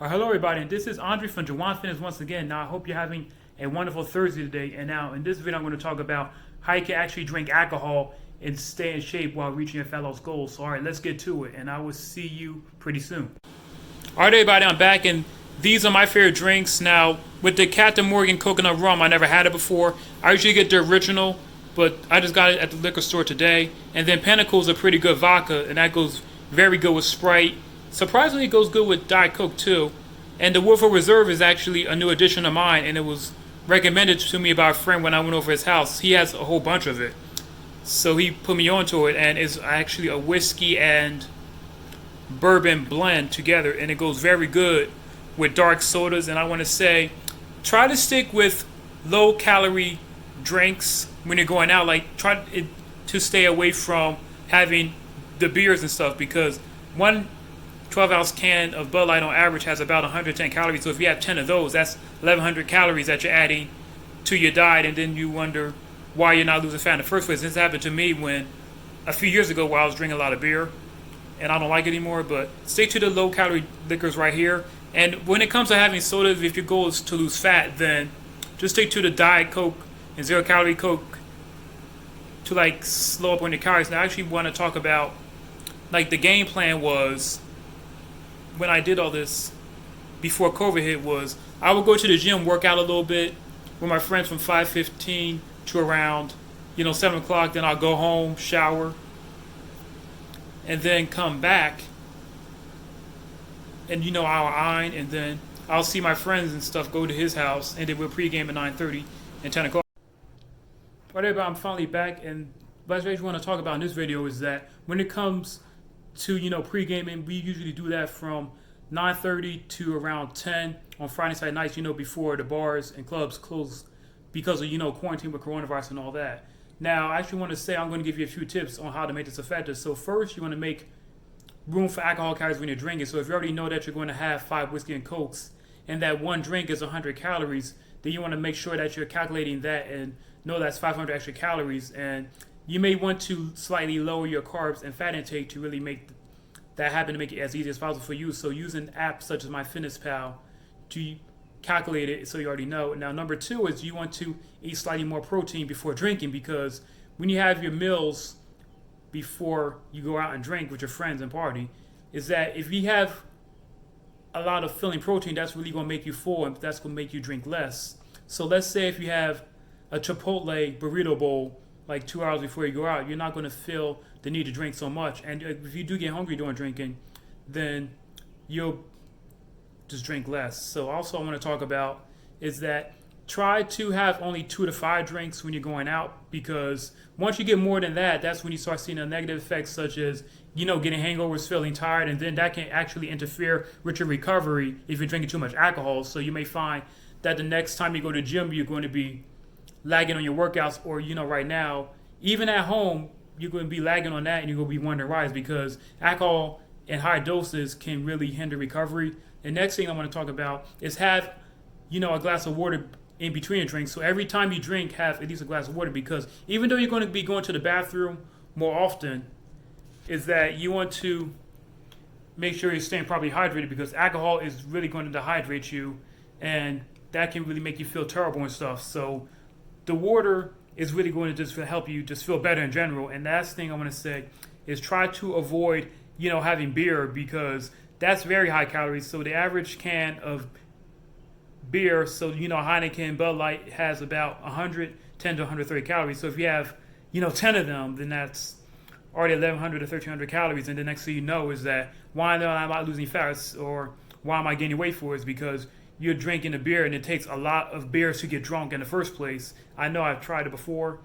Hello everybody, and this is Andre from Jawan Fitness once again. Now I hope you're having a wonderful Thursday today. And now in this video I'm going to talk about how you can actually drink alcohol and stay in shape while reaching your fat loss goals. So alright, let's get to it, and I will see you pretty soon. Alright everybody, I'm back, and these are my favorite drinks. Now with the Captain Morgan coconut rum, I never had it before. I usually get the original, but I just got it at the liquor store today. And then Pinnacle's a pretty good vodka, and that goes very good with Sprite. Surprisingly, it goes good with Diet Coke too. And the Woodford Reserve is actually a new addition of mine, and it was recommended to me by a friend when I went over his house. He has a whole bunch of it, so he put me onto it, and it's actually a whiskey and bourbon blend together, and it goes very good with dark sodas. And I want to say, try to stick with low-calorie drinks when you're going out. Like, try to stay away from having the beers and stuff, because one 12-ounce can of Bud Light on average has about 110 calories. So if you have 10 of those, that's 1,100 calories that you're adding to your diet, and then you wonder why you're not losing fat in the first place. This happened to me when a few years ago, while I was drinking a lot of beer, and I don't like it anymore. But stick to the low-calorie liquors right here. And when it comes to having sodas, if your goal is to lose fat, then just stick to the Diet Coke and zero-calorie Coke to like slow up on your calories. Now I actually want to talk about, like, the game plan was, when I did all this before COVID hit, was I would go to the gym, work out a little bit with my friends from 5:15 to around 7 o'clock. Then I'll go home, shower, and then come back, and I'll iron, and then I'll see my friends and stuff, go to his house, and then we'll pregame at 9:30 and 10 o'clock. Alright everybody, I'm finally back, and what I want to talk about in this video is that when it comes to pre-gaming, we usually do that from 9:30 to around 10 on Friday night nights, before the bars and clubs close because of quarantine with coronavirus and all that. Now I actually want to say, I'm going to give you a few tips on how to make this effective. So first, you want to make room for alcohol calories when you're drinking. So if you already know that you're going to have 5 whiskey and cokes, and that one drink is 100 calories, then you want to make sure that you're calculating that and know that's 500 extra calories. And you may want to slightly lower your carbs and fat intake to really make that happen, to make it as easy as possible for you. So using apps such as MyFitnessPal to calculate it, so you already know. Now number 2 is you want to eat slightly more protein before drinking, because when you have your meals before you go out and drink with your friends and party, is that if you have a lot of filling protein, that's really going to make you full, and that's going to make you drink less. So let's say if you have a Chipotle burrito bowl like 2 hours before you go out, you're not going to feel the need to drink so much. And if you do get hungry during drinking, then you'll just drink less. So also I want to talk about is that try to have only 2 to 5 drinks when you're going out, because once you get more than that, that's when you start seeing the negative effects, such as getting hangovers, feeling tired, and then that can actually interfere with your recovery if you're drinking too much alcohol. So you may find that the next time you go to the gym, you're going to be lagging on your workouts, or right now, even at home, you're going to be lagging on that, and you're going to be wondering why. Is because alcohol in high doses can really hinder recovery. The next thing I want to talk about is have a glass of water in between your drinks. So every time you drink, have at least a glass of water, because even though you're going to be going to the bathroom more often, is that you want to make sure you're staying properly hydrated, because alcohol is really going to dehydrate you, and that can really make you feel terrible and stuff. So the water is really going to just help you just feel better in general. And last thing I want to say is try to avoid, having beer, because that's very high calories. So the average can of beer, so Heineken, Bud Light, has about 110 to 130 calories. So if you have 10 of them, then that's already 1,100 to 1,300 calories. And the next thing you know is that, why am I not losing fat, or why am I gaining weight for? Is because you're drinking a beer, and it takes a lot of beers to get drunk in the first place. I know I've tried it before.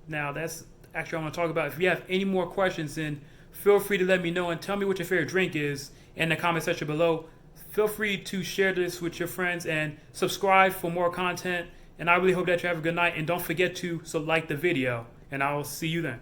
Now that's actually I want to talk about. If you have any more questions, then feel free to let me know, and tell me what your favorite drink is in the comment section below. Feel free to share this with your friends and subscribe for more content. And I really hope that you have a good night, and don't forget to like the video, and I will see you then.